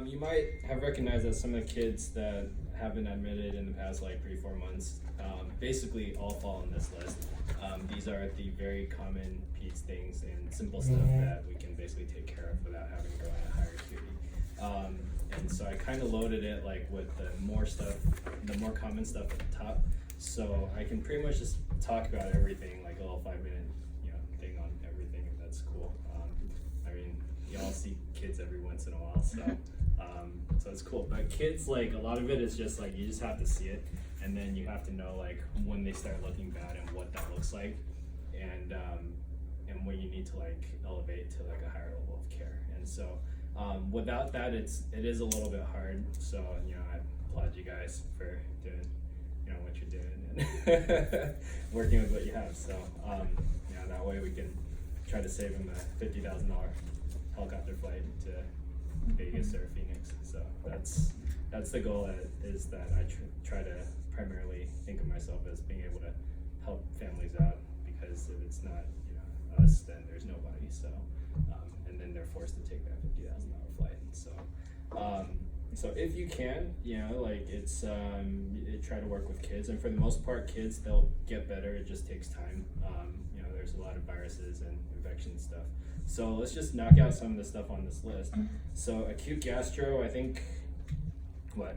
You might have recognized that some of the kids that have been admitted in the past like 3-4 months basically all fall on this list. These are the very common PEDS things and simple stuff that we can basically take care of without having to go at higher acuity. And so I kind of loaded it like with the more common stuff at the top. So I can pretty much just talk about everything, like a little 5-minute thing on everything, if that's cool. I mean, y'all see kids every once in a while, so it's cool. But kids, like, a lot of it is just like you just have to see it, and then you have to know like when they start looking bad and what that looks like, and when you need to like elevate to like a higher level of care. And so without that, it is a little bit hard. So I applaud you guys for doing what you're doing and working with what you have. So that way we can try to save them a $50,000 helicopter flight to Vegas or Phoenix. So that's the goal. Is that I try to primarily think of myself as being able to help families out, because if it's not us, then there's nobody. So and then they're forced to take that $50,000 flight. So if you can, it's try to work with kids, and for the most part, kids, they'll get better. It just takes time. There's a lot of viruses and infection stuff. So let's just knock out some of the stuff on this list. So acute gastro, I think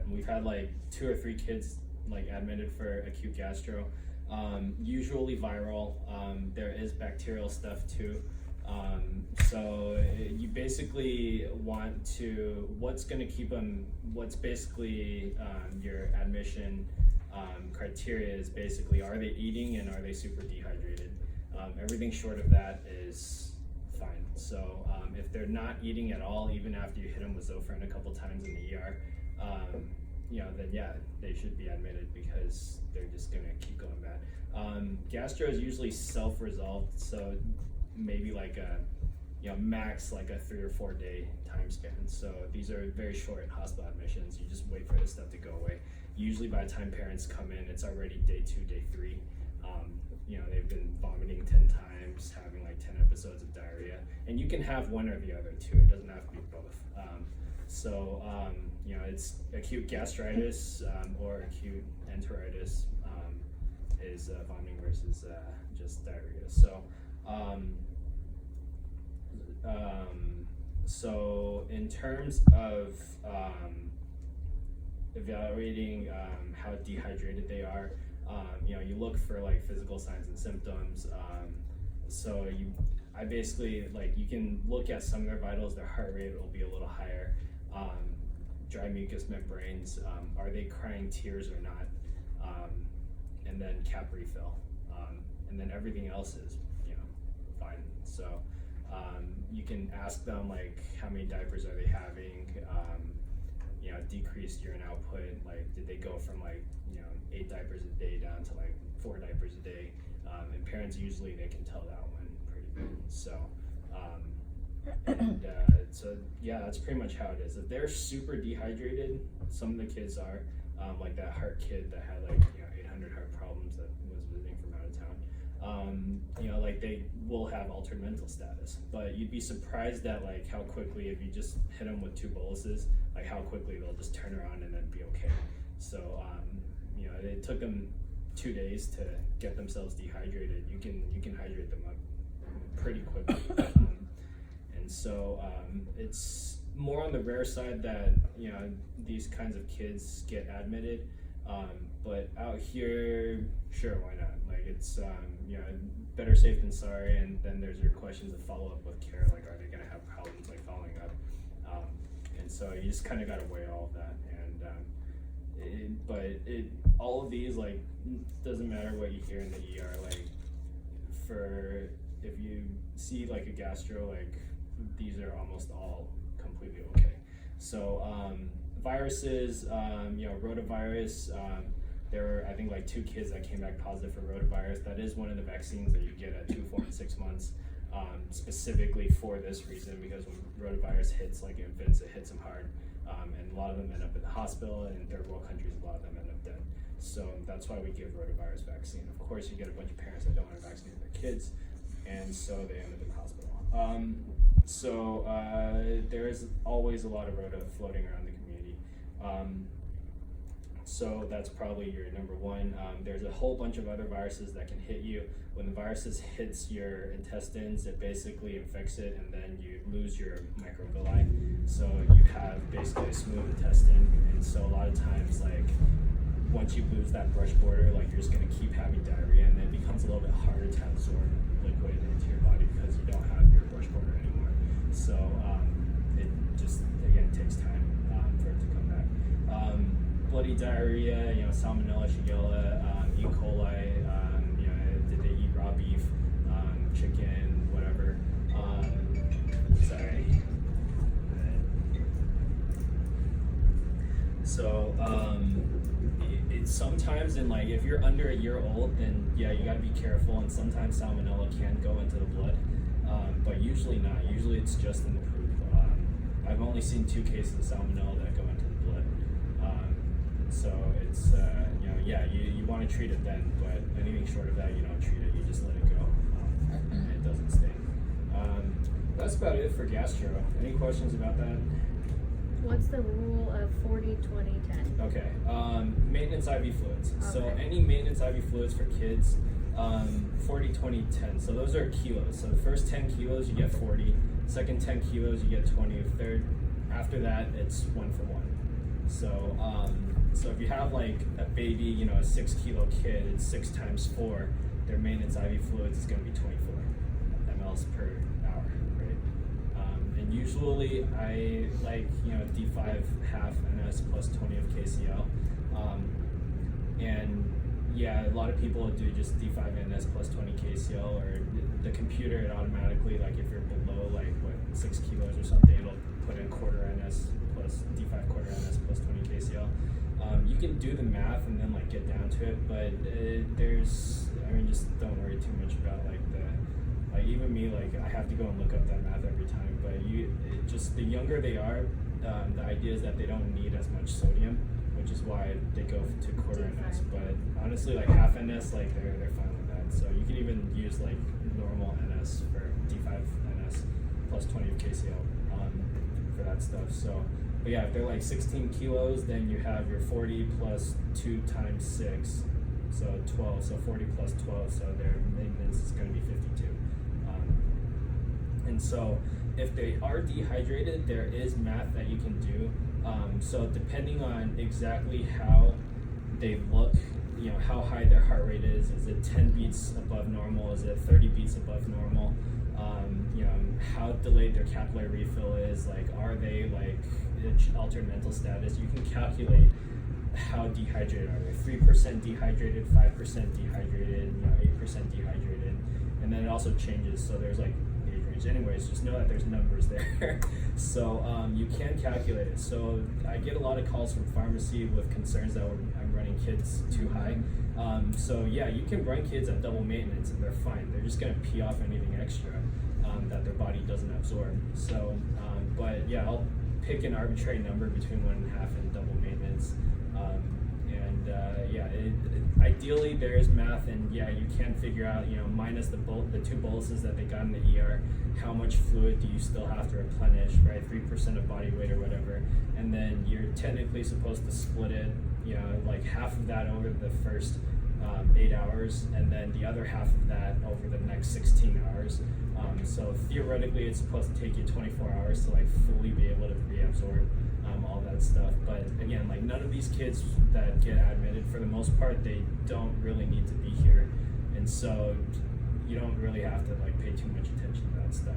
we've had like 2 or 3 kids like admitted for acute gastro. Usually viral. There is bacterial stuff too. So you basically want to, what's basically your admission criteria is basically, are they eating and are they super dehydrated? Everything short of that is fine. So if they're not eating at all, even after you hit them with Zofran a couple times in the ER, then yeah, they should be admitted, because they're just gonna keep going bad. Gastro is usually self-resolved, so maybe like a max like a 3 or 4 day time span. So these are very short hospital admissions. You just wait for this stuff to go away. Usually by the time parents come in, it's already day 2, day 3. They've been vomiting 10 times, having like 10 episodes of diarrhea, and you can have one or the other too. It doesn't have to be both. It's acute gastritis or acute enteritis is vomiting versus just diarrhea. So in terms of evaluating how dehydrated they are, you look for like physical signs and symptoms. I basically, you can look at some of their vitals. Their heart rate will be a little higher. Dry mucous membranes, are they crying tears or not? And then cap refill. And then everything else is, fine. So you can ask them like how many diapers are they having, decreased urine output, like did they go from 8 diapers a day down to 4 diapers a day, and parents usually they can tell that one pretty good. So yeah, that's pretty much how it is. If they're super dehydrated, some of the kids are, like that heart kid that had 800 heart problems that was visiting from out of town. They will have altered mental status, but you'd be surprised at how quickly, if you just hit them with 2 boluses, how quickly they'll just turn around and then be okay. So it took them 2 days to get themselves dehydrated. You can hydrate them up pretty quickly. And so it's more on the rare side that these kinds of kids get admitted, but out here, sure, why not? It's better safe than sorry. And then there's your questions of follow-up with care, are they going to have problems following up? And so you just kind of got to weigh all of that. And all of these, doesn't matter what you hear in the ER. If you see a gastro, these are almost all completely okay. So viruses, rotavirus, there were I think 2 kids that came back positive for rotavirus. That is one of the vaccines that you get at 2, 4, and 6 months, specifically for this reason, because when rotavirus hits infants, it hits them hard, and a lot of them end up in the hospital, and in third world countries a lot of them end up dead. So that's why we give rotavirus vaccine. Of course, you get a bunch of parents that don't want to vaccinate their kids, and so they end up in the hospital. So there's always a lot of rota floating around the community. So that's probably your number one. There's a whole bunch of other viruses that can hit you. When the viruses hits your intestines, it basically infects it, and then you lose your microvilli. So you have basically a smooth intestine, and so a lot of times, like, once you lose that brush border, like, you're just gonna keep having diarrhea, and then it becomes a little bit harder to absorb liquid into your body because you don't have your brush border anymore. So it just, again, takes time for it to come back. Bloody diarrhea, Salmonella, Shigella, E. coli, did they eat raw beef, chicken, whatever. Sorry. So it's sometimes if you're under a year old, then yeah, you gotta be careful, and sometimes Salmonella can go into the blood, but usually not. Usually it's just in the poop. I've only seen 2 cases of Salmonella that go into the blood. So it's, you want to treat it then, but anything short of that, you don't treat it, you just let it go. And it doesn't sting. That's about it for gastro. Any questions about that? What's the rule of 40-20-10? Okay, maintenance IV fluids. Okay. So any maintenance IV fluids for kids, 40-20-10. So those are kilos. So the first 10 kilos, you get 40. Second 10 kilos, you get 20. Third, after that, it's 1 for 1. So, so if you have like a baby, a 6 kilo kid, it's 6 times 4. Their maintenance IV fluids is going to be 24 mLs per hour, right? And usually I like D5 half NS plus 20 of KCl, and yeah, a lot of people do just D5 NS plus 20 KCl, or the computer, it automatically, like if you're below 6 kilos or something, it'll put in quarter NS plus D5 quarter NS plus 20 KCl. You can do the math and then get down to it, but just don't worry too much about even me, I have to go and look up that math every time, but the younger they are, the idea is that they don't need as much sodium, which is why they go to quarter NS, but honestly half NS, they're fine with that. So you can even use normal NS for D5 NS plus 20 of KCl for that stuff. So, but yeah, if they're 16 kilos, then you have your 40 plus 2 times 6, so 12, so 40 plus 12, so their maintenance is going to be 52. And so if they are dehydrated, there is math that you can do. So depending on exactly how they look, how high their heart rate is it 10 beats above normal, is it 30 beats above normal, how delayed their capillary refill is, are they altered mental status, you can calculate how dehydrated are they. 3% dehydrated, 5% dehydrated, 8% dehydrated, and then it also changes, so there's age range. Anyways, just know that there's numbers there. So you can calculate it. So I get a lot of calls from pharmacy with concerns that I'm running kids too high. So yeah, you can run kids at double maintenance and they're fine. They're just gonna pee off anything extra that their body doesn't absorb. So, but yeah, I'll pick an arbitrary number between 1.5 and double maintenance. Ideally there is math, and yeah, you can figure out, minus the 2 boluses that they got in the ER, how much fluid do you still have to replenish, right? 3% of body weight or whatever, and then you're technically supposed to split it, half of that over the first 8 hours, and then the other half of that over the next 16 hours. So theoretically, it's supposed to take you 24 hours to fully be able to reabsorb all that stuff. But again, none of these kids that get admitted, for the most part, they don't really need to be here, and so you don't really have to pay too much attention to that stuff.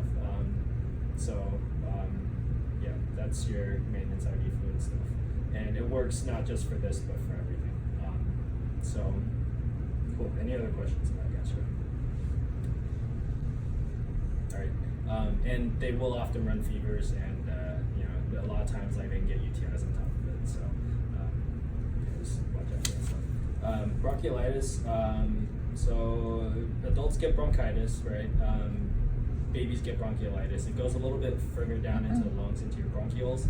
Yeah, that's your maintenance IV fluid stuff, and it works not just for this but for everything. So cool. Any other questions about gastro? All right. And they will often run fevers, and a lot of times they can get UTIs on top of it. So just watch out for that stuff. Bronchiolitis. So adults get bronchitis, right? Babies get bronchiolitis. It goes a little bit further down into the lungs, into your bronchioles.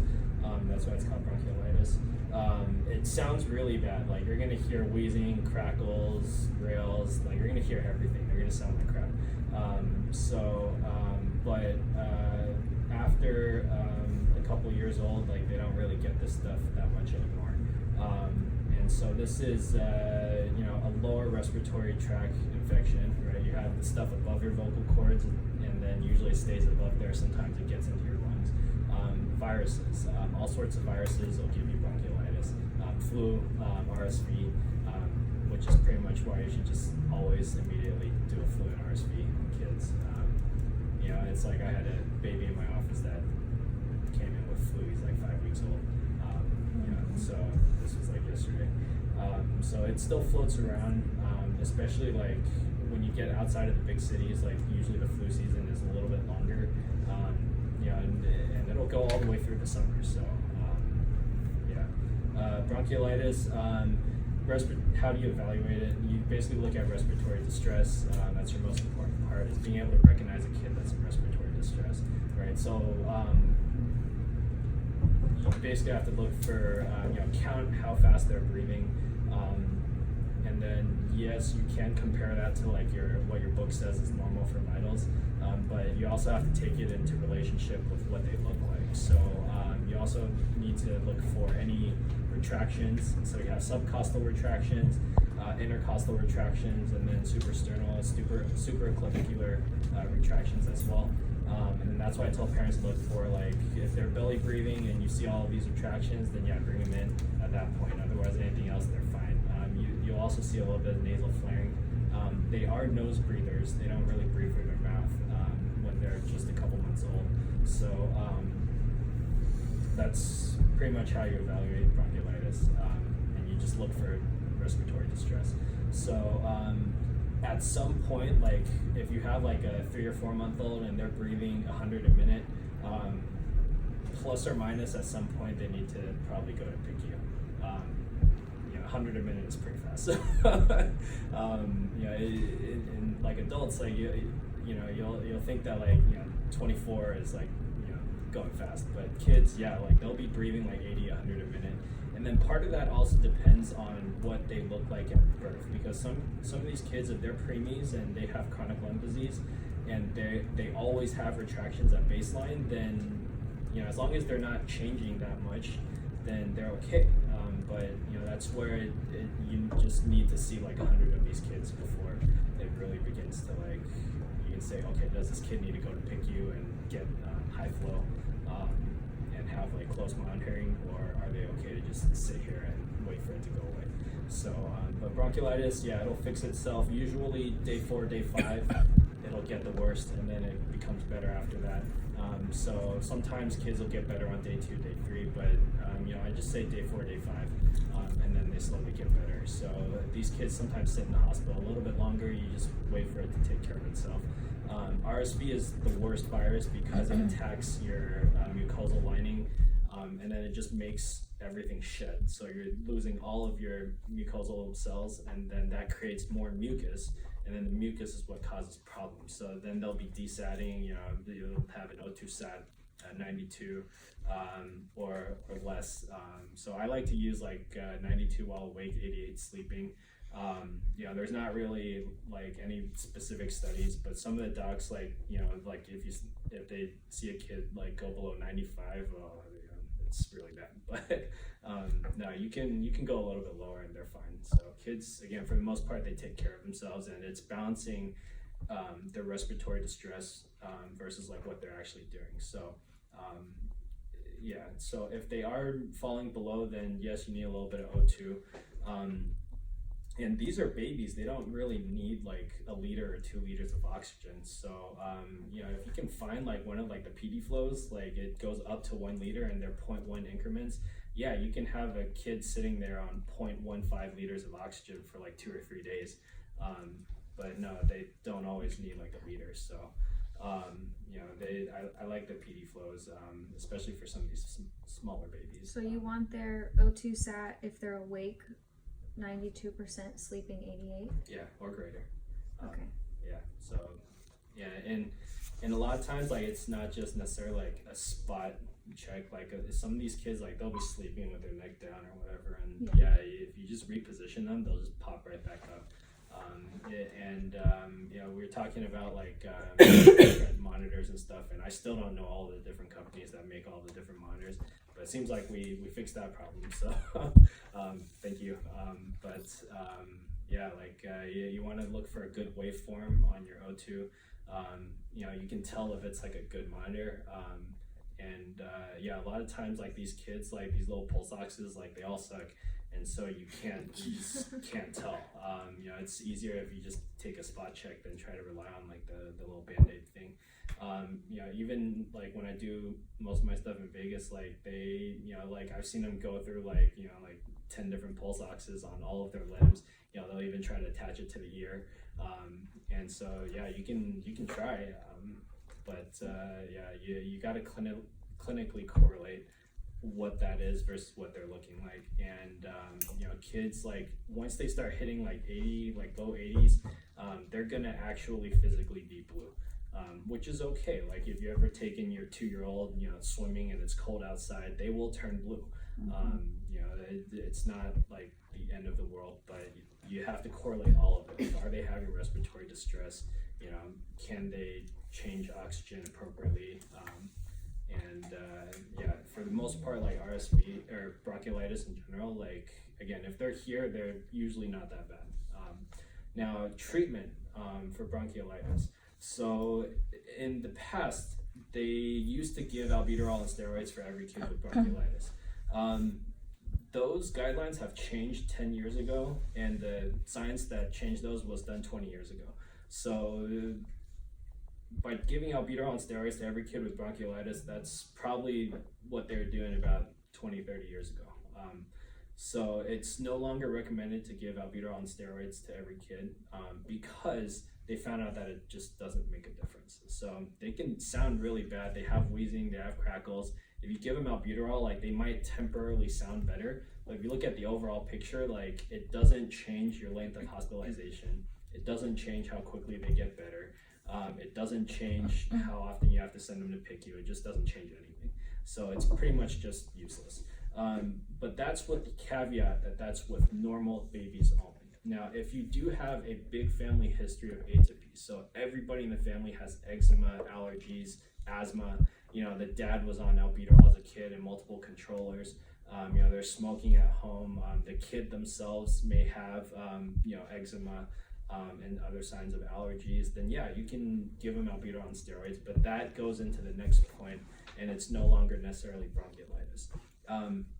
That's why it's called bronchiolitis. It sounds really bad. You're gonna hear wheezing, crackles, rails. You're gonna hear everything. They're gonna sound like crap. after a couple years old, like they don't really get this stuff that much anymore. And so this is, you know, a lower respiratory tract infection, right? You have the stuff above your vocal cords, and then usually it stays above there. Sometimes it gets into your lungs. Viruses, all sorts of viruses will give you bronchiolitis. Flu, RSV, which is pretty much why you should just always immediately do a flu and RSV in kids. You know, it's like I had a baby in my office that came in with flu. He's like 5 weeks old. You know, so this was like yesterday. So it still floats around, especially like when you get outside of the big cities. Like usually the flu season is a little bit longer. You know, and it'll go all the way through the summer. So yeah, bronchiolitis. How do you evaluate it? You basically look at respiratory distress. That's your most important part, is being able to recognize a kid that's in respiratory distress, right? So you basically have to look for, you know, count how fast they're breathing, and then yes, you can compare that to like what your book says is normal for vitals, but you also have to take it into relationship with what they look like. So you also need to look for any retractions. So you have subcostal retractions, intercostal retractions, and then suprasternal, supraclavicular retractions as well. And then that's why I tell parents to look for, like, if they're belly breathing and you see all of these retractions, then yeah, bring them in at that point. Otherwise, anything else, they're fine. You'll also see a little bit of nasal flaring. They are nose breathers. They don't really breathe through their mouth when they're just a couple months old. So that's pretty much how you evaluate bronchiolitis, and you just look for respiratory distress. So at some point, like if you have like a 3 or 4 month old and they're breathing 100 a minute, plus or minus at some point they need to probably go to PICU. You know, 100 a minute is pretty fast. You know, in like adults, like you know, you'll think that like, you know, 24 is like, you know, going fast, but kids, yeah, like they'll be breathing like 80, 100 a minute. And then part of that also depends on what they look like at birth, because some of these kids, if they're preemies and they have chronic lung disease and they always have retractions at baseline, then, you know, as long as they're not changing that much, then they're okay. But you know, that's where you just need to see like 100 of these kids before it really begins to, like, you can say, okay, does this kid need to go to PICU and get high flow and have like close monitoring, or are they okay to just sit here and wait for it to go away? So, but bronchiolitis, yeah, it'll fix itself. Usually day 4, day 5, it'll get the worst, and then it becomes better after that. So sometimes kids will get better on day 2, day 3, but you know, I just say day 4, day 5, and then they slowly get better. So these kids sometimes sit in the hospital a little bit longer. You just wait for it to take care of itself. RSV is the worst virus because it attacks your mucosal lining, and then it just makes everything shed. So you're losing all of your mucosal cells, and then that creates more mucus, and then the mucus is what causes problems. So then they'll be desatting, you know, you'll have an O2 sat at 92 or less. So I like to use like 92 while awake, 88 sleeping. You know, there's not really like any specific studies, but some of the docs, like, you know, like if they see a kid like go below 95, it's really bad. But no, you can go a little bit lower and they're fine. So kids, again, for the most part, they take care of themselves, and it's balancing their respiratory distress versus like what they're actually doing. So yeah, so if they are falling below, then yes, you need a little bit of O2. And these are babies, they don't really need like 1 liter or 2 liters of oxygen. So, you know, if you can find like one of like the PD flows, like it goes up to 1 liter and they're 0.1 increments, yeah, you can have a kid sitting there on 0.15 liters of oxygen for like 2 or 3 days. But no, they don't always need like 1 liter. So, you know, I like the PD flows, especially for some of these smaller babies. So you want their O2 sat if they're awake 92%, sleeping 88? Yeah, or greater. Okay. Yeah, so, yeah, and a lot of times, like, it's not just necessarily like a spot check. Like, some of these kids, like, they'll be sleeping with their neck down or whatever, and yeah, if you just reposition them, they'll just pop right back up. We were talking about like different monitors and stuff, and I still don't know all the different companies that make all the different monitors, but it seems like we fixed that problem, so thank you. You want to look for a good waveform on your O2. You can tell if it's like a good monitor. A lot of times like these kids, like these little pulse oxes, like they all suck, and so you just can't tell. It's easier if you just take a spot check than try to rely on like the little Band-Aid thing. Even like when I do most of my stuff in Vegas, like I've seen them go through like 10 different pulse oxes on all of their limbs. They'll even try to attach it to the ear. You can try, you got to clinically correlate what that is versus what they're looking like. And kids, like once they start hitting like 80, like low 80s, they're gonna actually physically be blue, which is okay. Like if you ever taken your 2-year-old swimming and it's cold outside, they will turn blue. It's not like the end of the world, but you have to correlate all of it. Are they having respiratory distress? Can they change oxygen appropriately? For the most part, like RSV or bronchiolitis in general, like again, if they're here, they're usually not that bad. Now, treatment for bronchiolitis. So in the past, they used to give albuterol and steroids for every kid with bronchiolitis. Those guidelines have changed 10 years ago, and the science that changed those was done 20 years ago. So by giving albuterol and steroids to every kid with bronchiolitis, that's probably what they were doing about 20, 30 years ago. So it's no longer recommended to give albuterol and steroids to every kid because they found out that it just doesn't make a difference. So they can sound really bad. They have wheezing, they have crackles. If you give them albuterol, like they might temporarily sound better. But if you look at the overall picture, like it doesn't change your length of hospitalization. It doesn't change how quickly they get better. It doesn't change how often you have to send them to PICU. It just doesn't change anything. So it's pretty much just useless. But that's with the caveat that's with normal babies only. Now, if you do have a big family history of atopy, so everybody in the family has eczema, allergies, asthma, the dad was on albuterol as a kid and multiple controllers, they're smoking at home, the kid themselves may have, eczema, and other signs of allergies, then you can give them albuterol and steroids, but that goes into the next point, and it's no longer necessarily bronchiolitis.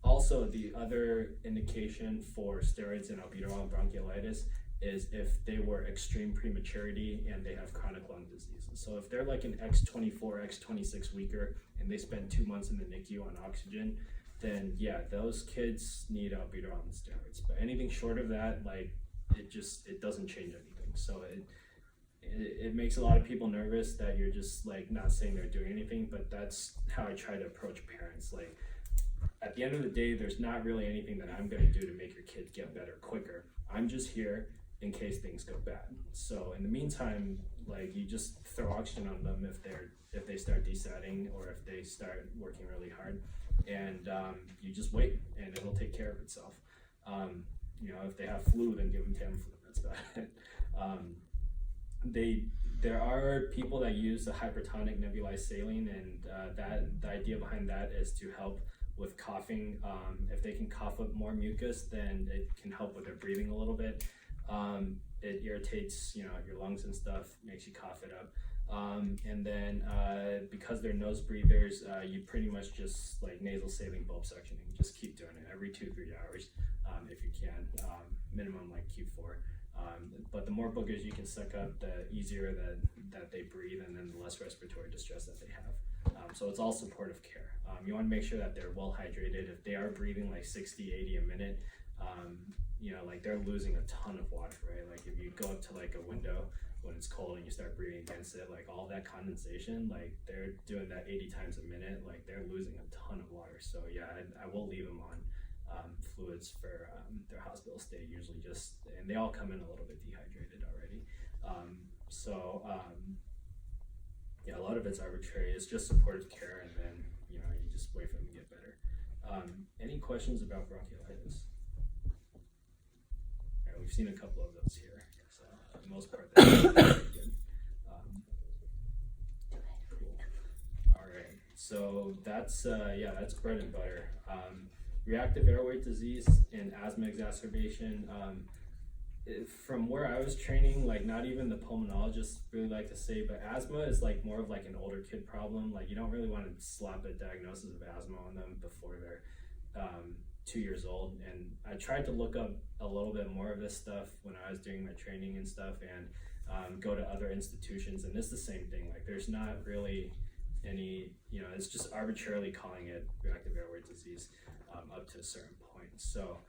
Also, the other indication for steroids and albuterol and bronchiolitis is if they were extreme prematurity and they have chronic lung disease. So if they're like an X24, X26 weaker, and they spend 2 months in the NICU on oxygen, then those kids need albuterol and steroids. But anything short of that, like it doesn't change anything. So it makes a lot of people nervous that you're just like not saying they're doing anything, but that's how I try to approach parents. Like at the end of the day, there's not really anything that I'm going to do to make your kid get better quicker. I'm just here in case things go bad. So in the meantime, like you just throw oxygen on them if they start desatting or if they start working really hard, and you just wait and it'll take care of itself. If they have flu, then give them Tamiflu. That's about it. There are people that use the hypertonic nebulized saline, and the idea behind that is to help with coughing. If they can cough up more mucus, then it can help with their breathing a little bit. It irritates your lungs and stuff, makes you cough it up. And then because they're nose breathers, you pretty much just like nasal saline bulb suctioning. Just keep doing it every 2-3 hours if you can, minimum like Q4. But the more boogers you can suck up, the easier that they breathe, and then the less respiratory distress that they have. So it's all supportive care. You want to make sure that they're well hydrated. If they are breathing like 60, 80 a minute, like they're losing a ton of water, right? Like if you go up to like a window when it's cold and you start breathing against it, like all that condensation, like they're doing that 80 times a minute, like they're losing a ton of water. So I will leave them on fluids for their hospital stay, usually and they all come in a little bit dehydrated already. A lot of it's arbitrary. It's just supportive care, and then you just wait for them to get better. Any questions about bronchiolitis? We've seen a couple of those here. So. the most part, that's pretty good. Cool. All right, so that's that's bread and butter. Reactive airway disease and asthma exacerbation. From where I was training, like not even the pulmonologists really like to say, but asthma is like more of like an older kid problem. Like you don't really want to slap a diagnosis of asthma on them before they're 2 years old. And I tried to look up a little bit more of this stuff when I was doing my training and stuff, and go to other institutions, and it's the same thing. Like there's not really any, it's just arbitrarily calling it reactive airway disease up to a certain point. So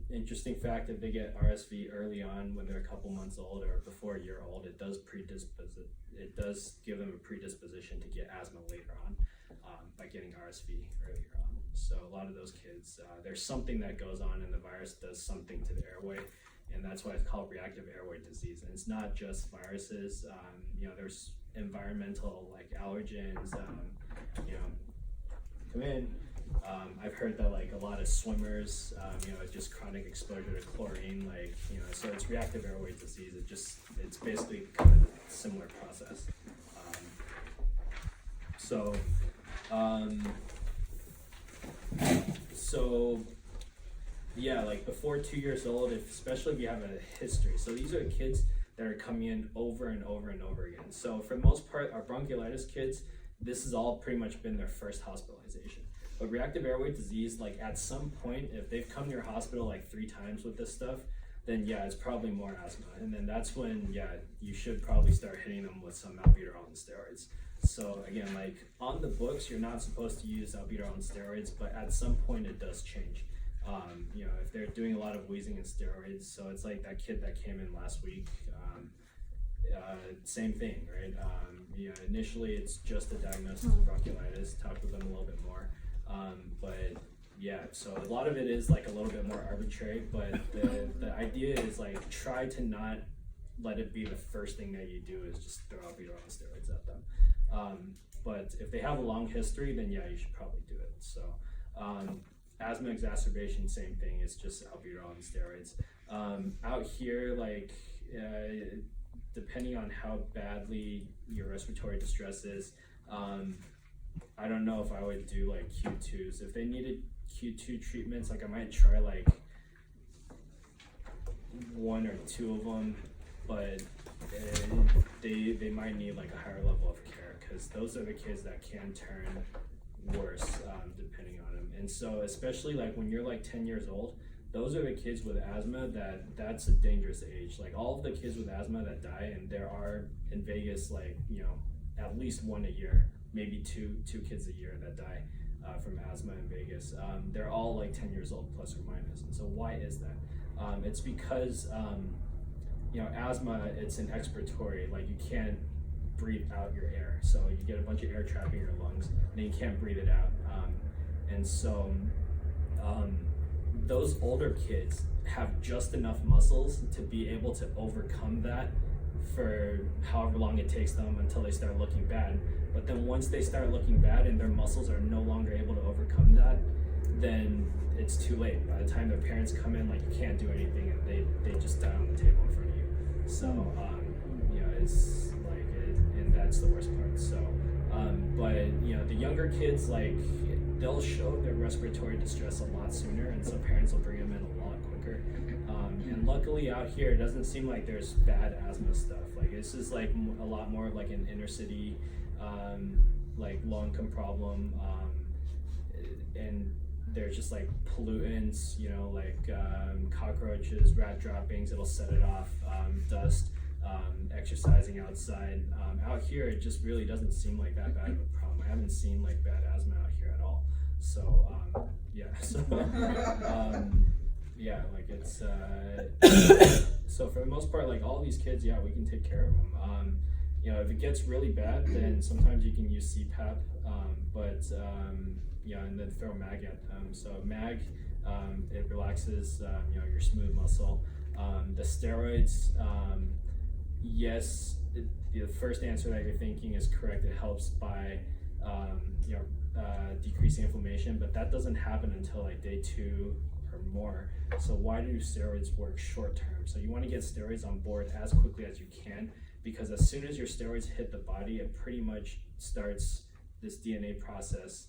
interesting fact, if they get RSV early on when they're a couple months old or before a year old, it does give them a predisposition to get asthma later on by getting RSV earlier on. So a lot of those kids, there's something that goes on and the virus does something to the airway, and that's why it's called reactive airway disease. And it's not just viruses, there's environmental like allergens, come in. I've heard that like a lot of swimmers, just chronic exposure to chlorine, so it's reactive airway disease. It's basically kind of a similar process. Like before 2 years old, especially if you have a history. So these are kids that are coming in over and over and over again. So for the most part, our bronchiolitis kids, this has all pretty much been their first hospitalization. But reactive airway disease, like at some point, if they've come to your hospital like 3 times with this stuff, then it's probably more asthma. And then that's when, you should probably start hitting them with some albuterol and steroids. So again, like on the books, you're not supposed to use albuterol and steroids, but at some point it does change. If they're doing a lot of wheezing and steroids, so it's like that kid that came in last week, same thing, right? Initially it's just a diagnosis of bronchiolitis, talk with them a little bit more. So a lot of it is like a little bit more arbitrary, but the idea is like try to not let it be the first thing that you do is just throw albuterol and steroids at them. But if they have a long history, then you should probably do it. So asthma exacerbation, same thing, it's just albuterol and steroids. Out here, depending on how badly your respiratory distress is, I don't know if I would do like Q2s. If they needed Q2 treatments, I might try like 1 or 2 of them, but they might need like a higher level of care, because those are the kids that can turn worse depending on them. And so especially like when you're like 10 years old, those are the kids with asthma that's a dangerous age. Like all of the kids with asthma that die, and there are in Vegas at least 1 a year, maybe two kids a year that die from asthma in Vegas. They're all like 10 years old plus or minus. And so why is that? It's because asthma, it's an expiratory, like you can't breathe out your air. So you get a bunch of air trapped in your lungs and then you can't breathe it out. And so those older kids have just enough muscles to be able to overcome that for however long it takes them until they start looking bad. But then once they start looking bad and their muscles are no longer able to overcome that, then it's too late. By the time their parents come in, like you can't do anything, and they just die on the table in front of you. So it's like and that's the worst part. So but the younger kids, like they'll show their respiratory distress a lot sooner, and so parents will bring them in a lot quicker. And luckily out here, it doesn't seem like there's bad asthma stuff. Like this is like a lot more like an inner city like low-income problem, and there's just like pollutants, like cockroaches, rat droppings, it'll set it off, dust, exercising outside. Out here, it just really doesn't seem like that bad of a problem. I haven't seen like bad asthma out here at all. So like it's so for the most part, like all these kids, we can take care of them. If it gets really bad, then sometimes you can use CPAP, and then throw MAG at them. So MAG, it relaxes, your smooth muscle. The steroids, yes, the first answer that you're thinking is correct. It helps by, decreasing inflammation, but that doesn't happen until like day 2 or more. So why do steroids work short term? So you want to get steroids on board as quickly as you can, because as soon as your steroids hit the body, it pretty much starts this DNA process,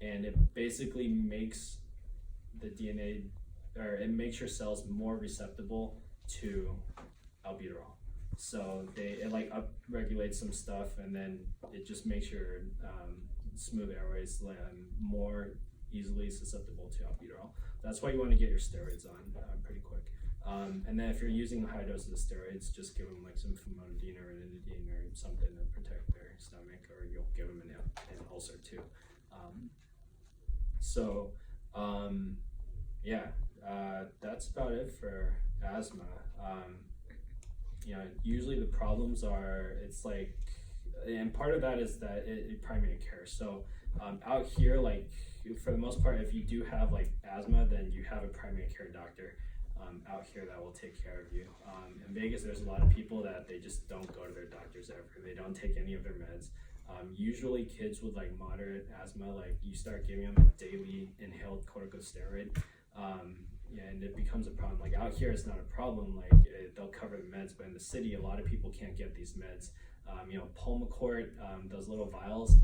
and it basically makes the DNA, or it makes your cells more receptible to albuterol. So it like upregulates some stuff, and then it just makes your smooth airways more easily susceptible to albuterol. That's why you want to get your steroids on pretty quick. And then if you're using high doses of steroids, just give them like some famotidine or ranitidine or something to protect their stomach, or you'll give them an ulcer too. That's about it for asthma. Usually the problems are, it's like, and part of that is that it primary care. So out here, like for the most part, if you do have like asthma, then you have a primary care doctor out here that will take care of you. In Vegas, there's a lot of people that they just don't go to their doctors ever. They don't take any of their meds. Usually kids with like moderate asthma, like you start giving them a daily inhaled corticosteroid, and it becomes a problem. Like out here, it's not a problem. Like they'll cover the meds, but in the city, a lot of people can't get these meds. Pulmicort, those little vials,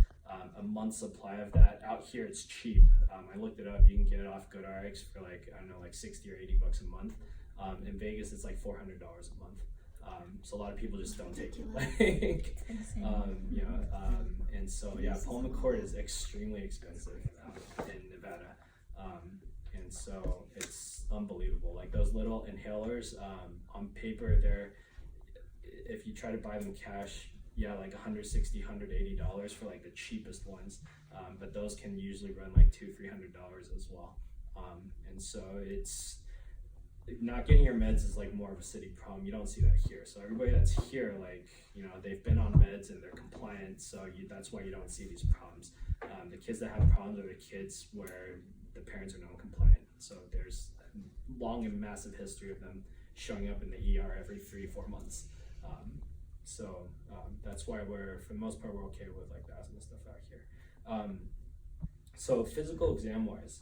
a month's supply of that. Out here, it's cheap. I looked it up. You can get it off GoodRx for like, I don't know, like 60 or 80 bucks a month. In Vegas, it's like $400 a month. So a lot of people just don't take it. And so yeah, Pulmicort is extremely expensive in Nevada. And so it's unbelievable. Like those little inhalers, on paper, if you try to buy them cash, like $160, $180 for like the cheapest ones. But those can usually run like $200-$300 as well. And so it's not getting your meds is like more of a city problem. You don't see that here. So everybody that's here, like, they've been on meds and they're compliant. So that's why you don't see these problems. The kids that have problems are the kids where the parents are non-compliant. So there's a long and massive history of them showing up in the ER every 3-4 months. That's why for the most part, we're okay with like the asthma stuff out here. So physical exam wise,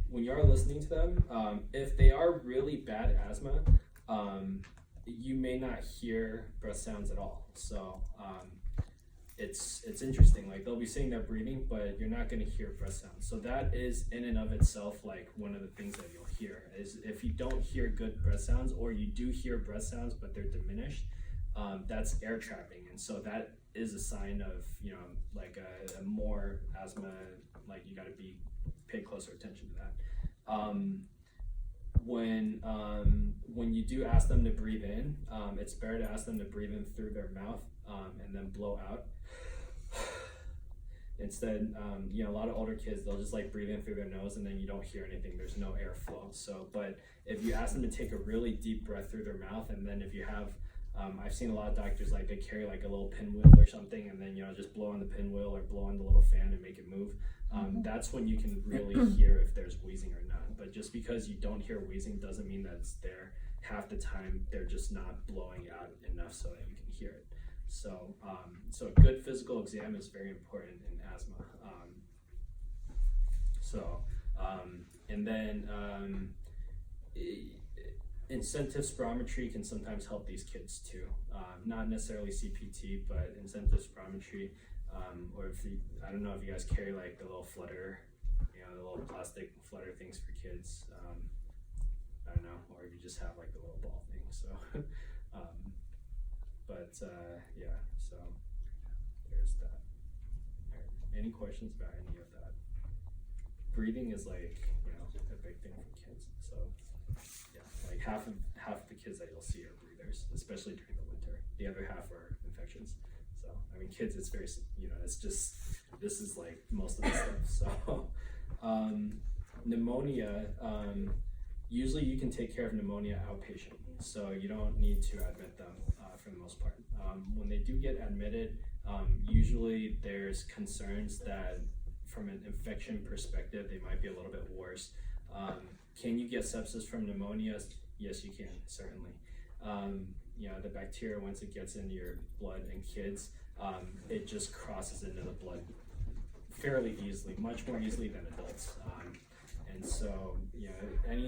when you are listening to them, if they are really bad asthma, you may not hear breath sounds at all. So it's interesting. Like they'll be saying they're breathing, but you're not going to hear breath sounds. So that is in and of itself like one of the things that you'll hear is if you don't hear good breath sounds, or you do hear breath sounds but they're diminished, that's air trapping. And so that is a sign of like a more asthma. Like you got to pay closer attention to that. When you do ask them to breathe in, it's better to ask them to breathe in through their mouth and then blow out. Instead, a lot of older kids, they'll just like breathe in through their nose and then you don't hear anything. There's no airflow. So, but if you ask them to take a really deep breath through their mouth, and then if you have, I've seen a lot of doctors like they carry like a little pinwheel or something, and then just blow on the pinwheel or blow on the little fan and make it move. That's when you can really hear if there's wheezing or not. But just because you don't hear wheezing doesn't mean that it's there. Half the time they're just not blowing out enough so that you can hear it. So a good physical exam is very important in asthma. And then incentive spirometry can sometimes help these kids too. Not necessarily CPT, but incentive spirometry. Or I don't know if you guys carry like the little flutter, the little plastic flutter things for kids. I don't know, or if you just have like the little ball thing. So, so there's that. Any questions about any of that? Breathing is like, a big thing for kids. So yeah, like half of the kids that you'll see are breathers, especially during the winter. The other half are infections. So, I mean, kids, it's very, it's just, this is like most of the stuff. So, pneumonia, usually you can take care of pneumonia outpatient. So you don't need to admit them for the most part. When they do get admitted, usually there's concerns that from an infection perspective, they might be a little bit worse. Can you get sepsis from pneumonia? Yes, you can, certainly. The bacteria, once it gets into your blood in kids, it just crosses into the blood fairly easily, much more easily than adults. And so,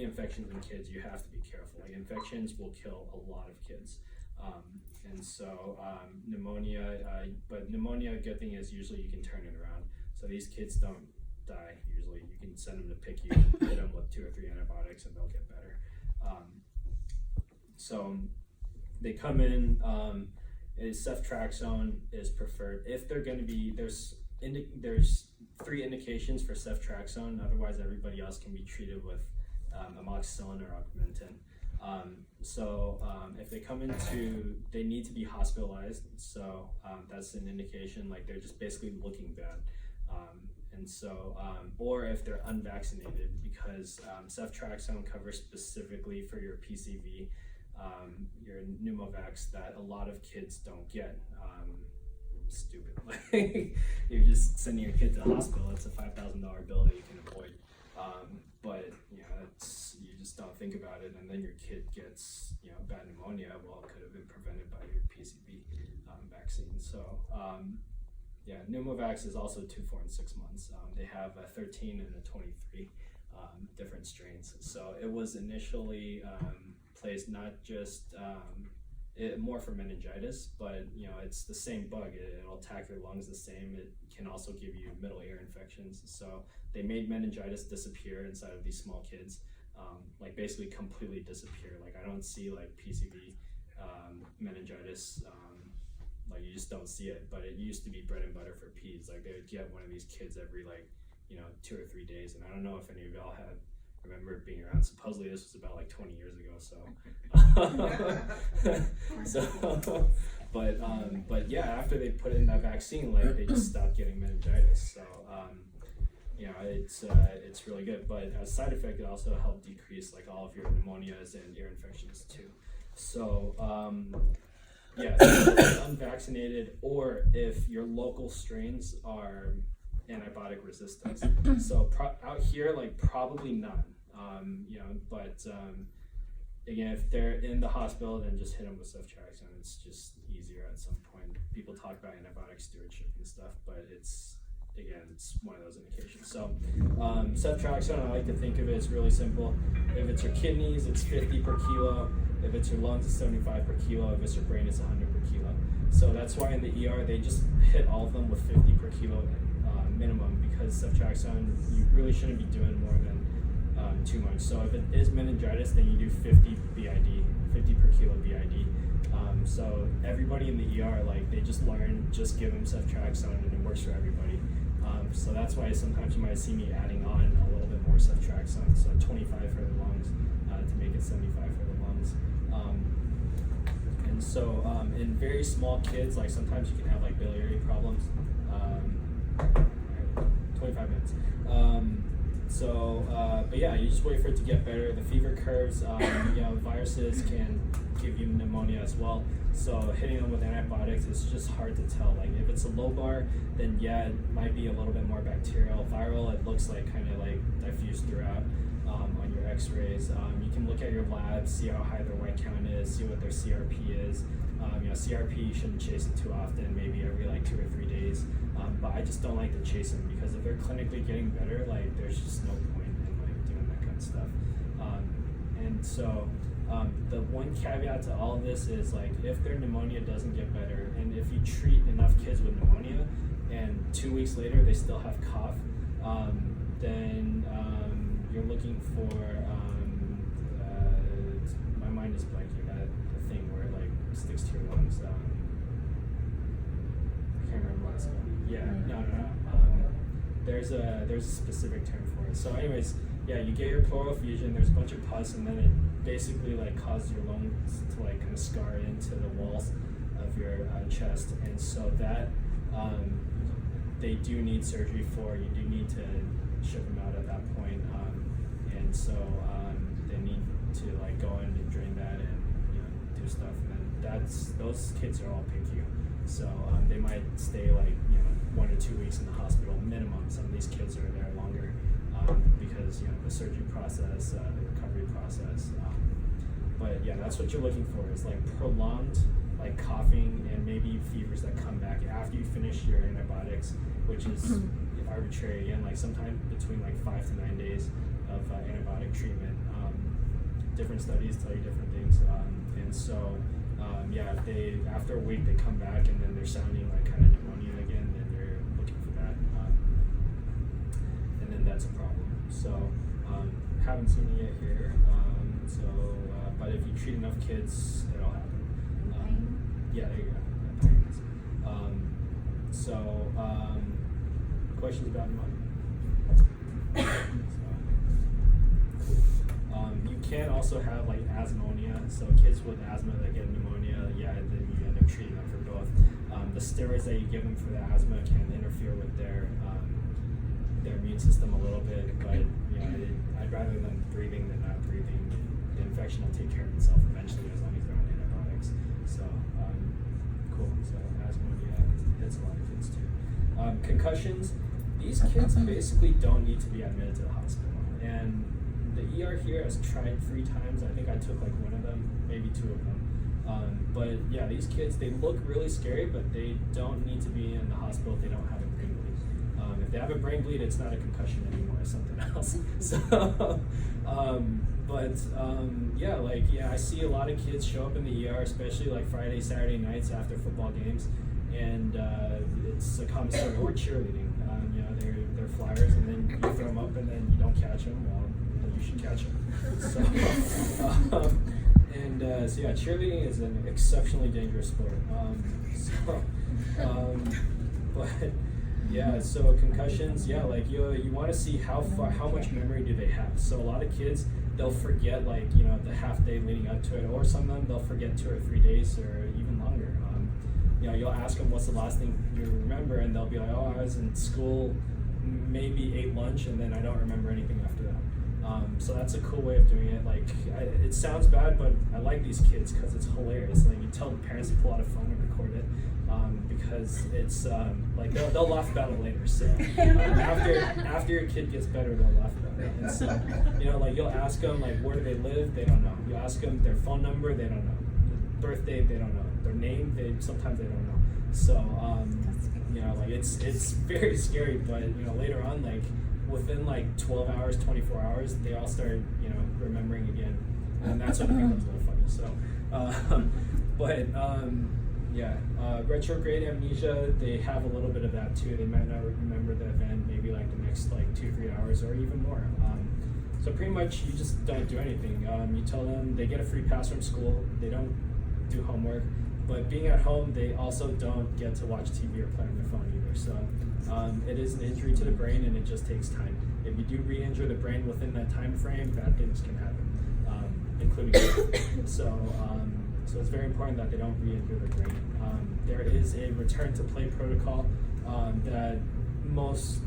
infections in kids, you have to be careful. Like infections will kill a lot of kids. And so pneumonia, but pneumonia, good thing is usually you can turn it around. So these kids don't die usually. You can send them to PICU, hit them with 2 or 3 antibiotics, and they'll get better. So they come in, ceftriaxone is preferred. If they're going to be, there's 3 indications for ceftriaxone, otherwise everybody else can be treated with amoxicillin or augmentin. If they come into, they need to be hospitalized, so that's an indication, like they're just basically looking bad. Or if they're unvaccinated, because ceftriaxone covers specifically for your PCV, your pneumovax, that a lot of kids don't get. Stupid. Like you're just sending your kid to the hospital. It's a $5,000 bill that you can avoid. But you know, you just don't think about it, and then your kid gets bad pneumonia. Well, it could have been prevented by your PCV vaccine. So pneumovax is also 2, 4, and 6 months. They have a 13 and a 23 different strains. So it was initially placed not just more for meningitis, but it's the same bug. It'll attack your lungs the same. It can also give you middle ear infections. So they made meningitis disappear inside of these small kids, like basically completely disappear. Like I don't see like PCV meningitis, like you just don't see it. But it used to be bread and butter for peds. Like they would get one of these kids every 2 or 3 days. And I don't know if any of y'all remember being around. Supposedly this was about like 20 years ago, but yeah, after they put in that vaccine, like they just stopped getting meningitis. So it's really good, but as a side effect, it also helped decrease like all of your pneumonias and ear infections too. So unvaccinated, or if your local strains are antibiotic resistant. So out here, like probably none. Again, if they're in the hospital, then just hit them with ceftriaxone. It's just easier at some point. People talk about antibiotic stewardship and stuff, but it's one of those indications. So ceftriaxone, I like to think of it as really simple. If it's your kidneys, it's 50 per kilo. If it's your lungs, it's 75 per kilo. If it's your brain, it's 100 per kilo. So that's why in the ER, they just hit all of them with 50 per kilo minimum, because ceftriaxone, you really shouldn't be doing more than too much. So if it is meningitis, then you do 50 BID, 50 per kilo BID. So everybody in the ER, like they just learn, just give them ceftriaxone, and it works for everybody. So that's why sometimes you might see me adding on a little bit more ceftriaxone, so 25 for the lungs to make it 75 for the lungs. In very small kids, like sometimes you can have like biliary problems. 25 minutes. But yeah, you just wait for it to get better. The fever curves, viruses can give you pneumonia as well. So hitting them with antibiotics is just hard to tell. Like if it's a low bar, then yeah, it might be a little bit more bacterial. Viral, it looks like kind of like diffused throughout on your x-rays. You can look at your labs, see how high their white count is, see what their CRP is. CRP, you shouldn't chase it too often, maybe every like 2 or 3 days. But I just don't like to chase them, because if they're clinically getting better, like there's just no point in like doing that kind of stuff. The one caveat to all of this is like if their pneumonia doesn't get better, and if you treat enough kids with pneumonia and 2 weeks later they still have cough, then you're looking for my mind is blanking, that the thing where it like sticks to your lungs. I can't remember what it's called. Yeah, no. There's a specific term for it. So anyways, yeah, you get your pleural effusion, there's a bunch of pus, and then it basically like causes your lungs to like kind of scar into the walls of your chest, and so that they do need surgery for. You do need to ship them out at that point, they need to like go in and drain that and do stuff, and then those kids are all PICU. So they might stay like 1 or 2 weeks in the hospital minimum. Some of these kids are there longer because the surgery process, the recovery process. But yeah, that's what you're looking for, is like prolonged like coughing and maybe fevers that come back after you finish your antibiotics, which is arbitrary, again, like sometime between like 5 to 9 days of antibiotic treatment. different studies tell you different things, and so if they after a week they come back and then they're sounding like kind of pneumonia again, then they're looking for that, and then that's a problem. So haven't seen it yet here. But if you treat enough kids, it'll happen. Yeah, there you go. Questions about pneumonia? You can also have like asthmonia, so kids with asthma that get pneumonia, and then you end up treating them for both. The steroids that you give them for the asthma can interfere with their immune system a little bit, but I'd rather them breathing than not breathing. The infection will take care of itself eventually as long as they're on antibiotics. So cool. So asthma hits a lot of kids too. Concussions. These kids basically don't need to be admitted to the hospital, and the ER here has tried 3 times. I think I took like 1 of them, maybe 2 of them. But yeah, these kids, they look really scary, but they don't need to be in the hospital if they don't have a brain bleed. If they have a brain bleed, it's not a concussion anymore, it's something else. So, I see a lot of kids show up in the ER, especially like Friday, Saturday nights after football games, and it's a common story. Or cheerleading. They're flyers, and then you throw them up, and then you don't catch them. Well, you should catch them. So, cheerleading is an exceptionally dangerous sport. So concussions, you want to see how much memory do they have. So a lot of kids, they'll forget the half day leading up to it, or some of them they'll forget 2 or 3 days or even longer. You'll ask them what's the last thing you remember, and they'll be like, oh, I was in school, maybe ate lunch, and then I don't remember anything after that. So that's a cool way of doing it. It sounds bad, but I like these kids because it's hilarious. You tell the parents to pull out a phone and record it, because it's they'll laugh about it later. So after your kid gets better, they'll laugh about it. And so you'll ask them where do they live? They don't know. You ask them their phone number, they don't know. Birthday, they don't know. Their name, sometimes they don't know. So it's very scary. But later on, within 12 hours, 24 hours, they all start remembering again, and that's when it becomes a little funny. So, retrograde amnesia, they have a little bit of that too. They might not remember the event maybe the next 2-3 hours or even more. So pretty much you just don't do anything. You tell them they get a free pass from school. They don't do homework, but being at home, they also don't get to watch TV or play on their phone either. So it is an injury to the brain, and it just takes time. If you do re-injure the brain within that time frame, bad things can happen, including so it's very important that they don't re-injure the brain. There is a return to play protocol that most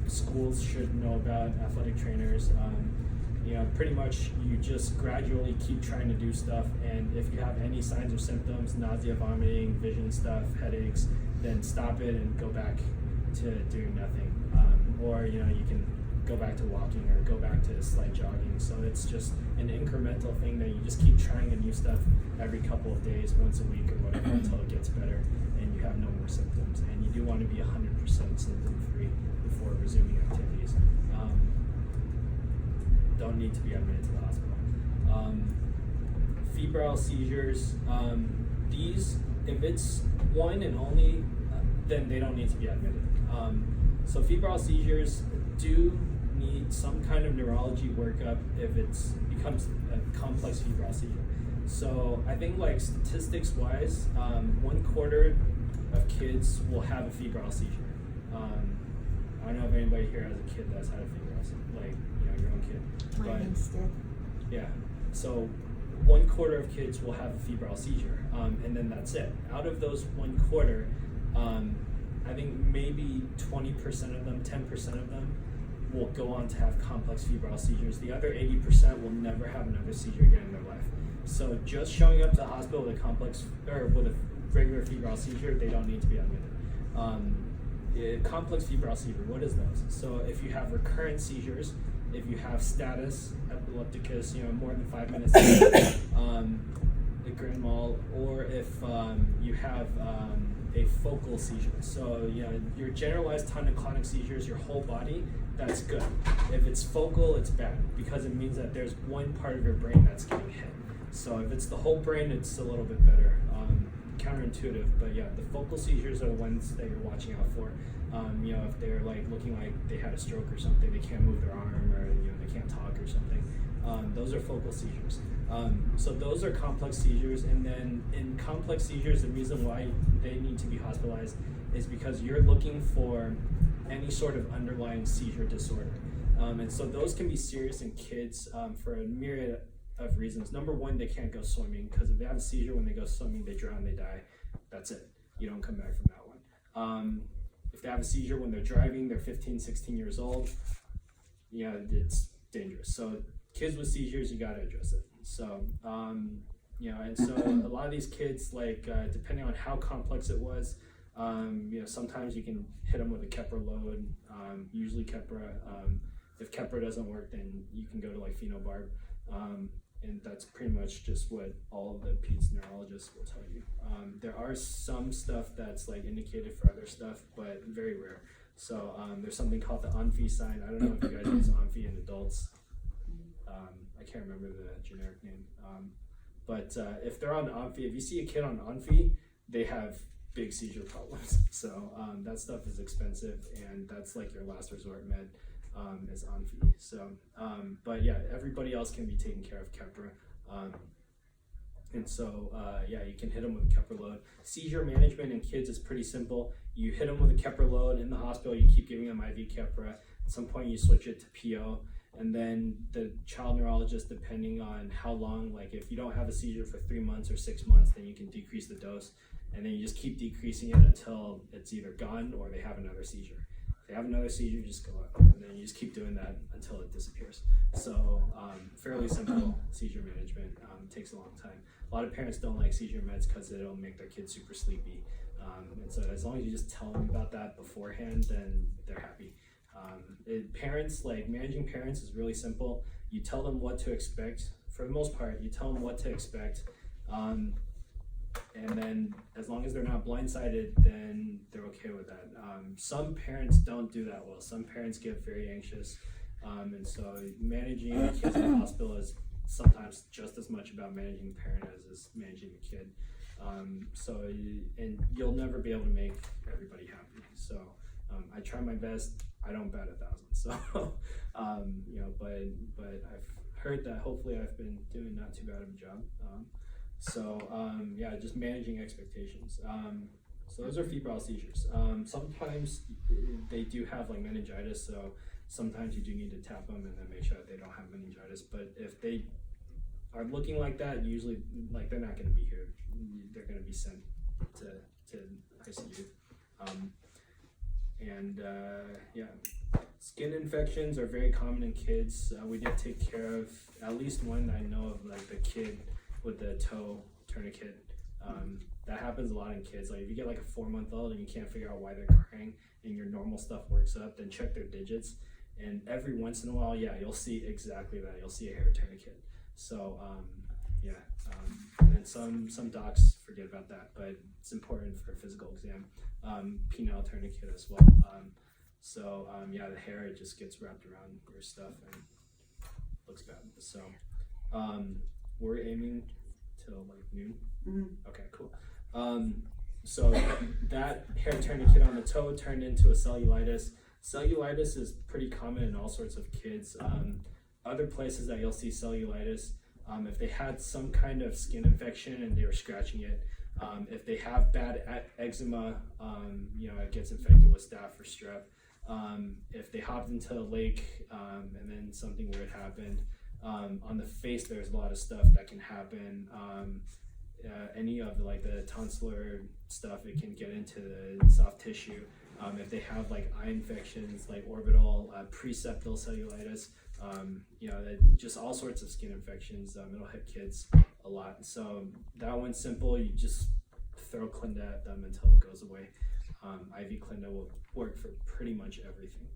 schools should know about, athletic trainers. Pretty much you just gradually keep trying to do stuff, and if you have any signs or symptoms, nausea, vomiting, vision stuff, headaches, then stop it and go back to doing nothing. Or you can go back to walking or go back to slight jogging. So it's just an incremental thing that you just keep trying a new stuff every couple of days, once a week or whatever, until it gets better and you have no more symptoms. And you do want to be 100% symptom-free before resuming activities. Don't need to be admitted to the hospital. Febrile seizures, these, if it's one and only, then they don't need to be admitted. So febrile seizures do need some kind of neurology workup if it becomes a complex febrile seizure. So I think statistics wise, 1/4 of kids will have a febrile seizure. I don't know if anybody here has a kid that's had a febrile seizure, your own kid. Mine did. Yeah, so 1/4 of kids will have a febrile seizure, and then that's it. Out of those 1/4, I think maybe 20% of them, 10% of them will go on to have complex febrile seizures. The other 80% will never have another seizure again in their life. So just showing up to the hospital with a complex or with a regular febrile seizure, they don't need to be admitted. Complex febrile seizure, what is those? So if you have recurrent seizures, if you have status epilepticus, more than 5 minutes, the grand mal, or if you have a focal seizure. So your generalized tonic-clonic seizures, your whole body that's good. If it's focal, it's bad because it means that there's one part of your brain that's getting hit. So if it's the whole brain, it's a little bit better. Counterintuitive, but yeah, the focal seizures are the ones that you're watching out for. If they're like looking like they had a stroke or something, they can't move their arm, or they can't talk or something. Those are focal seizures. So those are complex seizures, and then in complex seizures, the reason why they need to be hospitalized is because you're looking for any sort of underlying seizure disorder. And so those can be serious in kids for a myriad of reasons. Number one, they can't go swimming, because if they have a seizure when they go swimming, they drown, they die. That's it. You don't come back from that one. If they have a seizure when they're driving, they're 15, 16 years old, it's dangerous. So kids with seizures, you got to address it. So, and so a lot of these kids, depending on how complex it was, sometimes you can hit them with a Keppra load, usually Keppra. If Keppra doesn't work, then you can go to phenobarb. And that's pretty much just what all of the peds neurologists will tell you. There are some stuff that's indicated for other stuff, but very rare. So there's something called the Onfi sign. I don't know if you guys use Onfi in adults. I can't remember the generic name. But if they're on Onfi, if you see a kid on Onfi, they have big seizure problems. So that stuff is expensive, and that's your last resort med. Is Onfi. So, but yeah, everybody else can be taken care of Keppra. And so, you can hit them with a Keppra load. Seizure management in kids is pretty simple. You hit them with a Keppra load in the hospital, you keep giving them IV Keppra. At some point you switch it to PO, and then the child neurologist, depending on how long, if you don't have a seizure for 3 months or 6 months, then you can decrease the dose, and then you just keep decreasing it until it's either gone or they have another seizure. They have another seizure, you just go up, and then you just keep doing that until it disappears. So fairly simple seizure management. Takes a long time. A lot of parents don't like seizure meds because it'll make their kids super sleepy. And so as long as you just tell them about that beforehand, then they're happy. Managing parents is really simple. You tell them what to expect. For the most part, you tell them what to expect. And then as long as they're not blindsided, then they're okay with that. Some parents don't do that well. Some parents get very anxious. And so managing kids in the hospital is sometimes just as much about managing the parent as is managing the kid. And you'll never be able to make everybody happy. So I try my best. I don't bat 1,000. So, but I've heard that hopefully I've been doing not too bad of a job. Just managing expectations. So those are febrile seizures. Sometimes they do have meningitis, so sometimes you do need to tap them and then make sure that they don't have meningitis. But if they are looking like that, usually they're not going to be here. They're going to be sent to ICU. Skin infections are very common in kids. We did take care of at least one. I know of the kid with the toe tourniquet. That happens a lot in kids. If you get a 4-month-old and you can't figure out why they're crying and your normal stuff works up, then check their digits. And every once in a while, you'll see exactly that. You'll see a hair tourniquet. So, and then some docs forget about that, but it's important for a physical exam. Penile tourniquet as well. The hair, it just gets wrapped around your stuff and looks bad. So, we're aiming till noon. Mm-hmm. Okay, cool. So that hair tourniquet on the toe turned into a cellulitis. Cellulitis is pretty common in all sorts of kids. Other places that you'll see cellulitis, if they had some kind of skin infection and they were scratching it, if they have bad eczema, it gets infected with staph or strep. If they hopped into a lake and then something weird happened, on the face there's a lot of stuff that can happen. Any of the tonsillar stuff, it can get into the soft tissue. If they have eye infections, orbital, preseptal cellulitis, just all sorts of skin infections, it'll hit kids a lot. So that one's simple. You just throw Clinda at them until it goes away. IV Clinda will work for pretty much everything.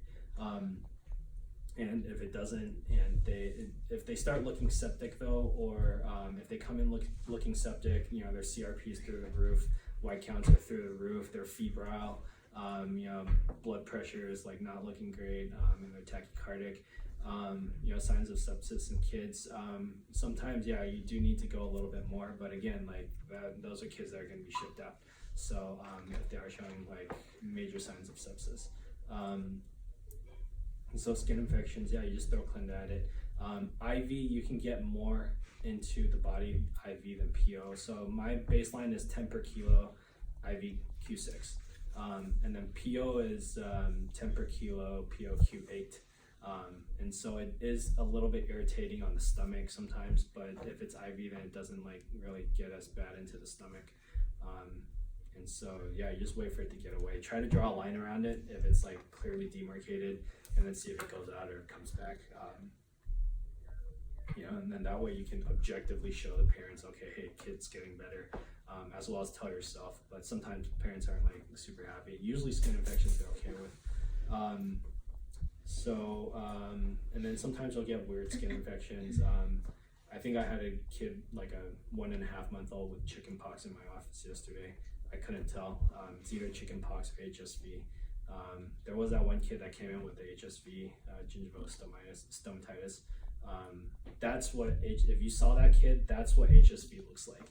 And if it doesn't, and if they start looking septic though, or if they come in looking septic, their CRP is through the roof, white counts are through the roof, they're febrile, Blood pressure is like not looking great, and they're tachycardic. Signs of sepsis in kids. Sometimes, you do need to go a little bit more, but again, like those are kids that are going to be shipped out. So if they are showing like major signs of sepsis. And so skin infections, you just throw Clinda at it. IV, you can get more into the body IV than PO. So my baseline is 10 per kilo IV Q6. And then PO is 10 per kilo PO Q8. And so it is a little bit irritating on the stomach sometimes, but if it's IV, then it doesn't like really get as bad into the stomach. And so, you just wait for it to get away. Try to draw a line around it if it's like clearly demarcated, and then see if it goes out or it comes back. And then that way you can objectively show the parents, okay, hey, kid's getting better, as well as tell yourself. But sometimes parents aren't like super happy. Usually skin infections they're okay with. And then sometimes you'll get weird skin infections. I think I had a kid, like a 1.5-month-old with chicken pox in my office yesterday. I couldn't tell. It's either chicken pox or HSV. There was that one kid that came in with the HSV, gingival stomatitis. That's what, if you saw that kid, that's what HSV looks like.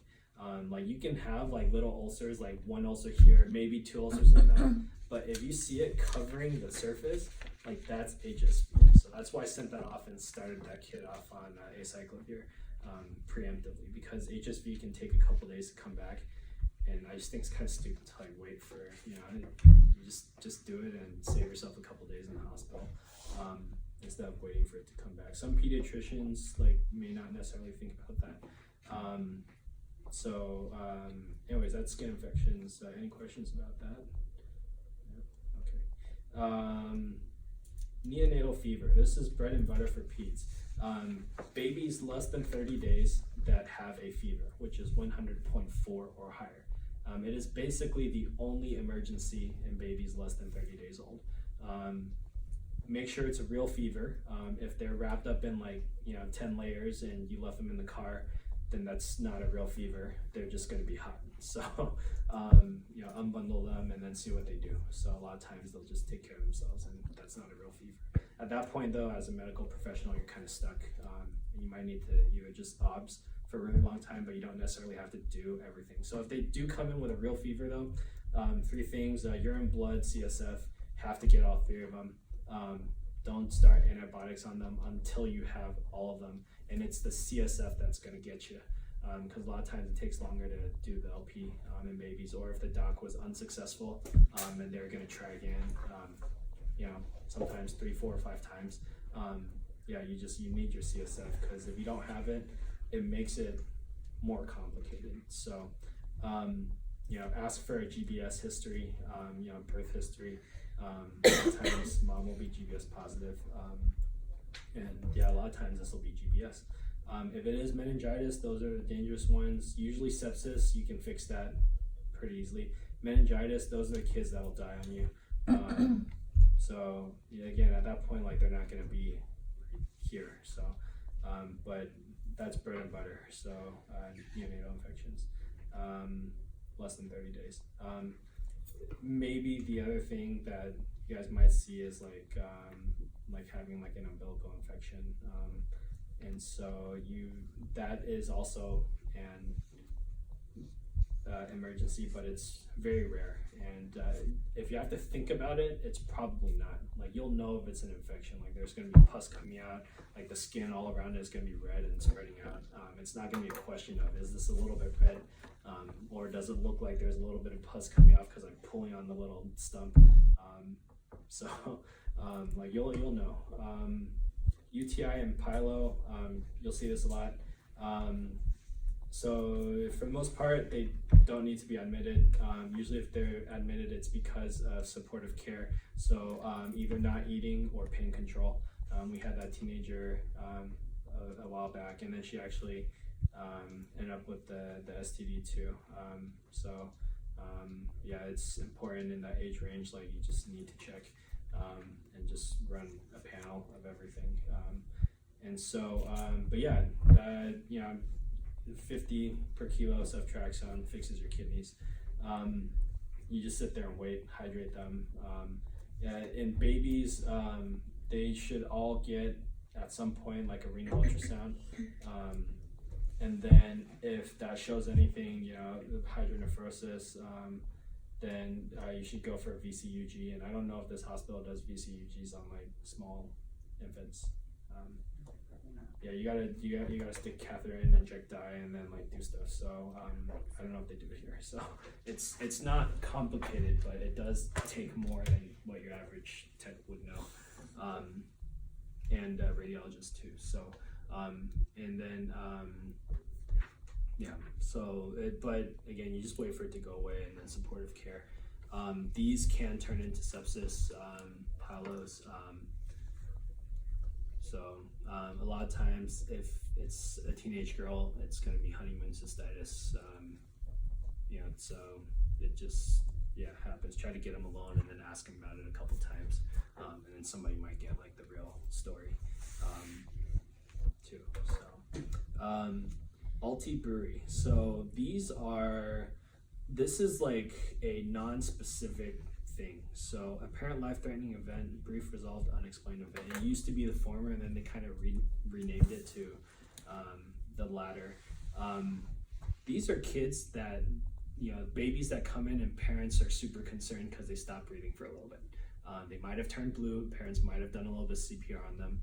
Like you can have like little ulcers, like one ulcer here, maybe 2 ulcers in that. But if you see it covering the surface, like that's HSV. So that's why I sent that off and started that kid off on acyclovir preemptively, because HSV can take a couple days to come back. And I just think it's kind of stupid to like wait for, you just do it and save yourself a couple days in the hospital instead of waiting for it to come back. Some pediatricians like may not necessarily think about that. Anyways, that's skin infections. Any questions about that? Yeah. Okay. Neonatal fever. This is bread and butter for peds. Babies less than 30 days that have a fever, which is 100.4 or higher. It is basically the only emergency in babies less than 30 days old. Make sure it's a real fever. If they're wrapped up in 10 layers and you left them in the car, then that's not a real fever. They're just going to be hot. So, unbundle them and then see what they do. So a lot of times they'll just take care of themselves, and that's not a real fever. At that point, though, as a medical professional, you're kind of stuck. You might need to either just OBS for a really long time, but you don't necessarily have to do everything. So if they do come in with a real fever, though, 3 things: urine, blood, CSF. Have to get all 3 of them. Don't start antibiotics on them until you have all of them, and it's the CSF that's going to get you, because a lot of times it takes longer to do the LP in babies, or if the doc was unsuccessful and they're going to try again, sometimes 3, 4, or 5 times. You need your CSF, because if you don't have it, it makes it more complicated. So ask for a GBS history, birth history. Sometimes mom will be GBS positive, and a lot of times this will be GBS. If it is meningitis, those are the dangerous ones. Usually sepsis, you can fix that pretty easily. Meningitis, those are the kids that will die on you. Again, at that point, they're not going to be here. So, but that's bread and butter. So, neonatal infections, less than 30 days. Maybe the other thing that you guys might see is having an umbilical infection, and so that is also an emergency, but it's very rare. And if you have to think about it, it's probably not. You'll know if it's an infection. There's going to be pus coming out, the skin all around it is going to be red and spreading out. It's not going to be a question of, is this a little bit red, or does it look like there's a little bit of pus coming off because I'm pulling on the little stump. You'll know. UTI and pyelo, you'll see this a lot. So for the most part, they don't need to be admitted. Usually if they're admitted, it's because of supportive care. So either not eating or pain control. We had that teenager a while back, and then she actually ended up with the STD too. It's important in that age range. You just need to check and just run a panel of everything. 50 per kilo ceftriaxone fixes your kidneys. you just sit there and wait, hydrate them. In babies, they should all get at some point like a renal ultrasound. And then if that shows anything, hydronephrosis, then you should go for a VCUG. And I don't know if this hospital does VCUGs on like small infants. Yeah, you gotta stick catheter in, inject dye, and then like do stuff. So I don't know if they do it here. So it's not complicated, but it does take more than what your average tech would know, and radiologists too. So and then yeah. So but again, you just wait for it to go away, and then supportive care. These can turn into sepsis, pylos. So a lot of times, if it's a teenage girl, it's going to be honeymoon cystitis. So it just happens. Try to get them alone and then ask them about it a couple times, and then somebody might get like the real story too. So Alti Brewery. So this is like a non-specific thing. So apparent life-threatening event, brief resolved unexplained event. It used to be the former, and then they kind of renamed it to the latter. These are kids that, babies that come in and parents are super concerned because they stop breathing for a little bit. They might have turned blue, parents might have done a little bit of CPR on them.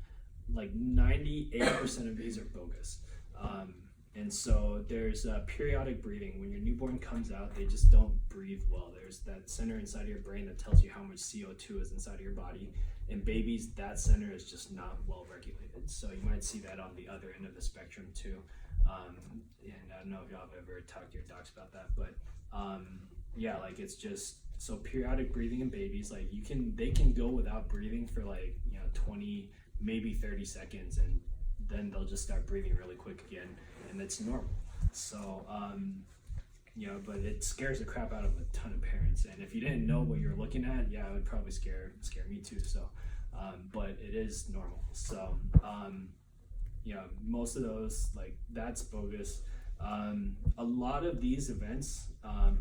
Like 98% of these are bogus. And so there's periodic breathing. When your newborn comes out, they just don't breathe well. There's that center inside of your brain that tells you how much CO2 is inside of your body. In babies, that center is just not well regulated. So you might see that on the other end of the spectrum too. And I don't know if y'all have ever talked to your docs about that, but like it's just, so periodic breathing in babies, like they can go without breathing for 20, maybe 30 seconds, and then they'll just start breathing really quick again, and it's normal. So, but it scares the crap out of a ton of parents. And if you didn't know what you're looking at, it would probably scare me too. So, but it is normal. So, most of those, like, that's bogus. A lot of these events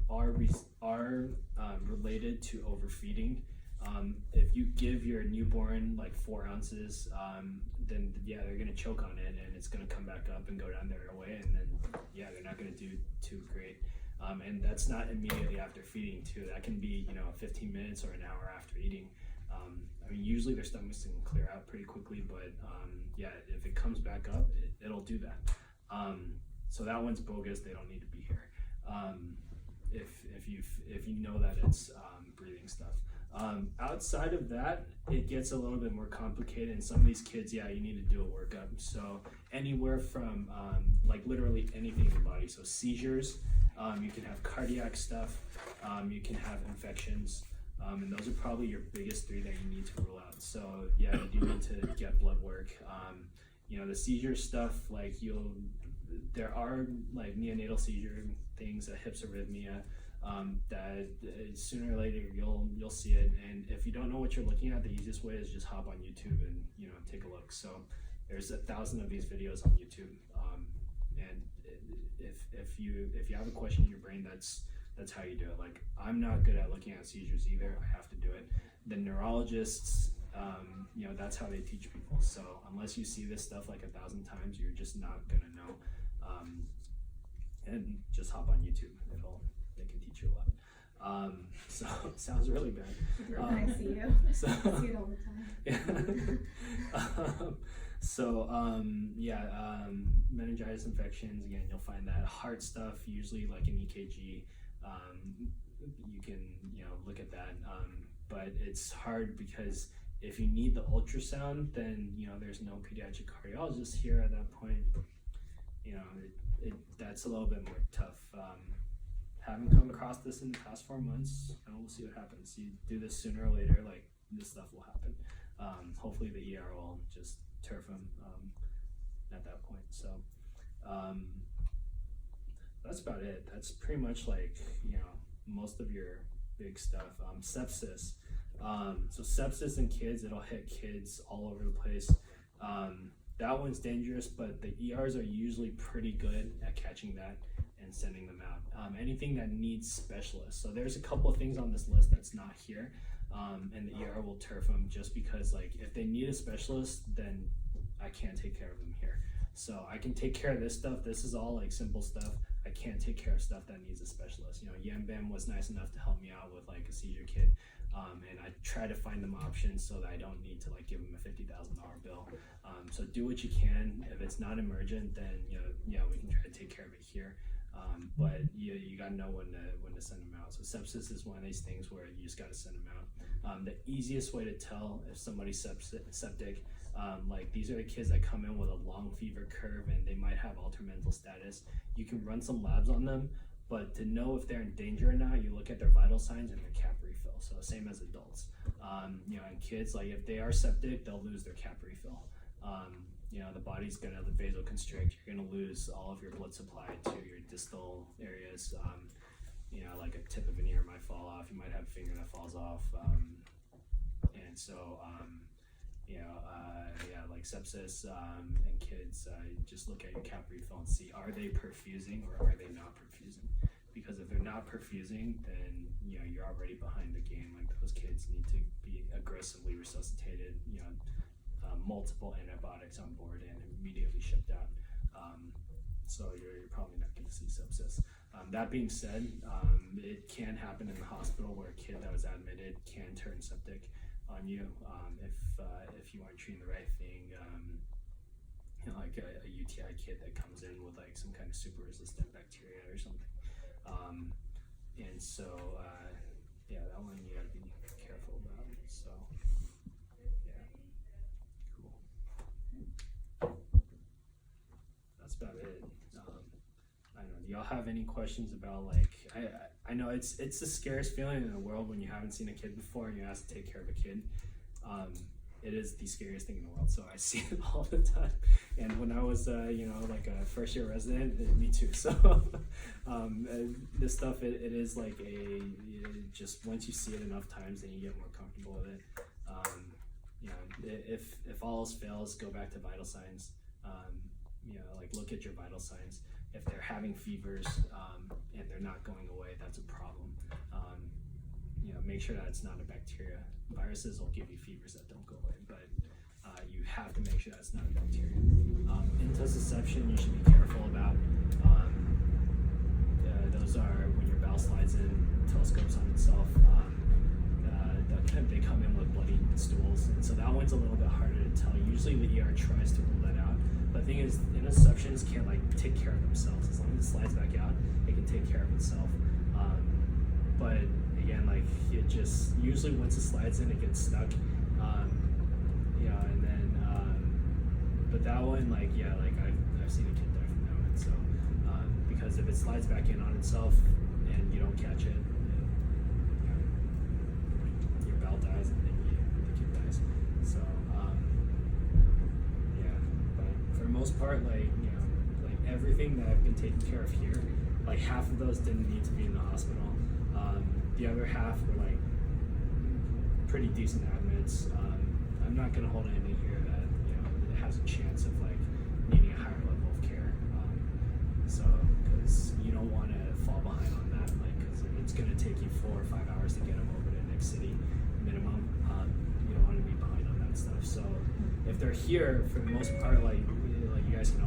are related to overfeeding. If you give your newborn like 4 ounces, then they're gonna choke on it, and it's gonna come back up and go down their way, and then they're not gonna do too great. And that's not immediately after feeding too. That can be 15 minutes or an hour after eating. Usually their stomachs can clear out pretty quickly, but if it comes back up, it'll do that. So that one's bogus. They don't need to be here. If you know that it's breathing stuff. Outside of that, it gets a little bit more complicated, and some of these kids, you need to do a workup. So anywhere from like literally anything in the body. So seizures, you can have cardiac stuff, you can have infections, and those are probably your biggest 3 that you need to rule out. So you do need to get blood work. The seizure stuff, like there are like neonatal seizure things, hips arrhythmia. That sooner or later you'll see it, and if you don't know what you're looking at, the easiest way is just hop on YouTube and take a look. So there's 1,000 of these videos on YouTube, and if you have a question in your brain, that's how you do it. Like, I'm not good at looking at seizures either. I have to do it. The neurologists, that's how they teach people. So unless you see this stuff like 1,000 times, you're just not gonna know. And just hop on YouTube. They can teach you a lot. So it sounds really bad. I see you. So, I see it all the time. Meningitis infections, again, you'll find that. Heart stuff, usually like an EKG, you can look at that. But it's hard because if you need the ultrasound, then there's no pediatric cardiologist here at that point. That's a little bit more tough. Haven't come across this in the past 4 months, and we'll see what happens. You do this sooner or later, like this stuff will happen. Hopefully the ER will just turf them at that point. So that's about it. That's pretty much like most of your big stuff. Sepsis. So sepsis in kids, it'll hit kids all over the place. That one's dangerous, but the ERs are usually pretty good at catching that. and sending them out. Anything that needs specialists. So there's a couple of things on this list that's not here, and the ER will turf them just because, like, if they need a specialist, then I can't take care of them here. So I can take care of this stuff. This is all like simple stuff. I can't take care of stuff that needs a specialist. You know, Yambam was nice enough to help me out with like a seizure kid, and I try to find them options so that I don't need to like give them a $50,000 bill. So do what you can. If it's not emergent, then we can try to take care of it here. But you gotta know when to send them out. So sepsis is one of these things where you just gotta send them out. The easiest way to tell if somebody's septic, like these are the kids that come in with a long fever curve and they might have altered mental status. You can run some labs on them, but to know if they're in danger or not, you look at their vital signs and their cap refill. So same as adults. In kids, like if they are septic, they'll lose their cap refill. The body's gonna vasoconstrict. You're gonna lose all of your blood supply to your distal areas. Like a tip of an ear might fall off. You might have a finger that falls off. Like sepsis in kids, just look at your cap refill and see, are they perfusing or are they not perfusing? Because if they're not perfusing, then you're already behind the game. Like those kids need to be aggressively resuscitated, multiple antibiotics on board and immediately shipped out. So you're probably not going to see sepsis. That being said, it can happen in the hospital where a kid that was admitted can turn septic on you if you aren't treating the right thing. Like a UTI kid that comes in with like some kind of super resistant bacteria or something. That one you gotta be careful about. So cool. That's about it. I don't know. Do y'all have any questions about like? I know it's the scariest feeling in the world when you haven't seen a kid before and you're asked to take care of a kid. It is the scariest thing in the world. So I see it all the time. And when I was, like a first year resident, me too. So this stuff, it is like just once you see it enough times, then you get more comfortable with it. If all else fails, go back to vital signs. Like look at your vital signs. If they're having fevers and they're not going away, that's a problem. Make sure that it's not a bacteria. Viruses will give you fevers that don't go away, but you have to make sure that's not a bacteria. Intussusception, you should be careful about. Those are when your bowel slides in, telescopes on itself. They come in with bloody stools, and so that one's a little bit harder to tell. Usually the ER tries to rule that out. But the thing is, intussusceptions can't like take care of themselves. As long as it slides back out, it can take care of itself. But again, like it just usually once it slides in, it gets stuck. And then but that one, I've seen a kid die from that one. So because if it slides back in on itself and you don't catch it, your bowel dies and then the kid dies. So but for the most part, like everything that I've been taking care of here, like half of those didn't need to be in the hospital. The other half were like pretty decent admits. I'm not going to hold anything here that it has a chance of like needing a higher level of care. Because you don't want to fall behind on that, because it's going to take you 4 or 5 hours to get them over to the next city minimum. You don't want to be behind on that stuff. So if they're here, for the most part, like you guys can